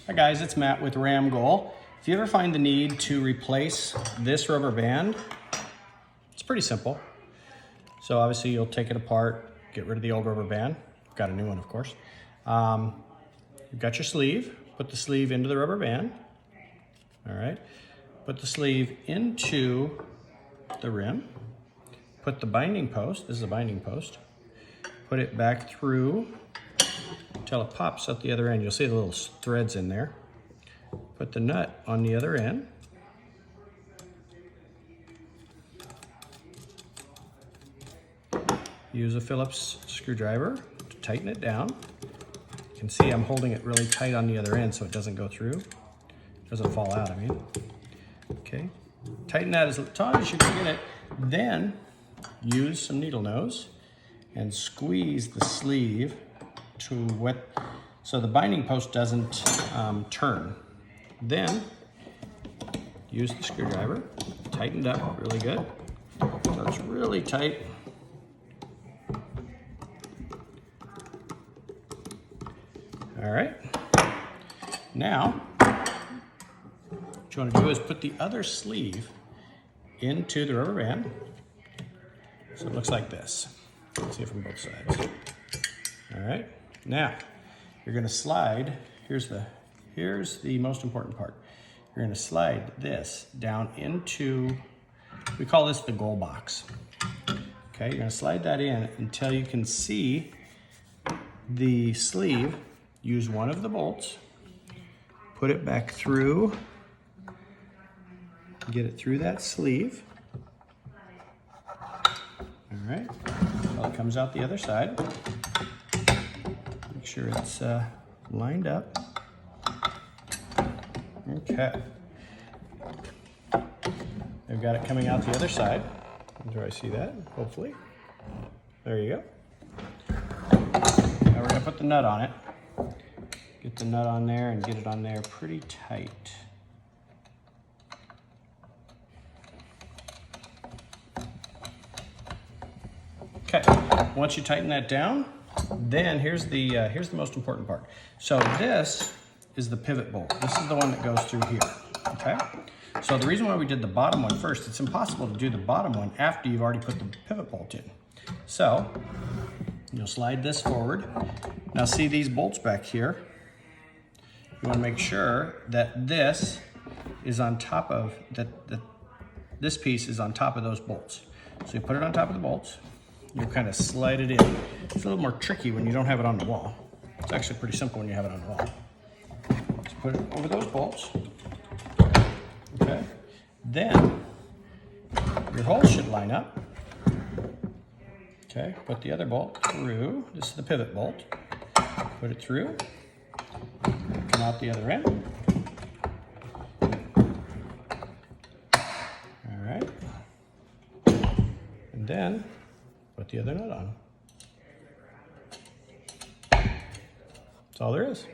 Hi guys, it's Matt with Ram Goal. If you ever find the need to replace this rubber band, it's pretty simple. So obviously you'll take it apart, get rid of the old rubber band. Got a new one, of course. You've got your sleeve. Put the sleeve into the rubber band. All right. Put the sleeve into the rim. Put the binding post, this is a binding post. Put it back through until it pops at the other end. You'll see the little threads in there. Put the nut on the other end. Use a Phillips screwdriver to tighten it down. You can see I'm holding it really tight on the other end so it doesn't go through. It doesn't fall out, I mean. Okay, tighten that as taut as you can get it. Then use some needle nose and squeeze the sleeve to wet, so the binding post doesn't turn. Then use the screwdriver, tightened up really good. So it's really tight. All right. Now, what you want to do is put the other sleeve into the rubber band. So it looks like this. Let's see it from both sides. All right. Now, you're going to slide. Here's the most important part. You're going to slide this down into, we call this the goal box. Okay, you're going to slide that in until you can see the sleeve. Use one of the bolts, put it back through, get it through that sleeve. All right, well, it comes out the other side. Make sure it's lined up. Okay. I've got it coming out the other side. Do I see that? Hopefully. There you go. Now we're gonna put the nut on it. Get the nut on there and get it on there pretty tight. Okay, once you tighten that down, then here's the most important part. So this is the pivot bolt. This is the one that goes through here, okay? So the reason why we did the bottom one first, it's impossible to do the bottom one after you've already put the pivot bolt in. So you'll slide this forward. Now see these bolts back here? You want to make sure that this is on top of, this piece is on top of those bolts. So you put it on top of the bolts, you kind of slide it in. It's a little more tricky when you don't have it on the wall. It's actually pretty simple when you have it on the wall. Just put it over those bolts. Okay. Then your holes should line up. Okay, put the other bolt through. This is the pivot bolt. Put it through. Come out the other end. All right. And then put the other nut on. That's all there is.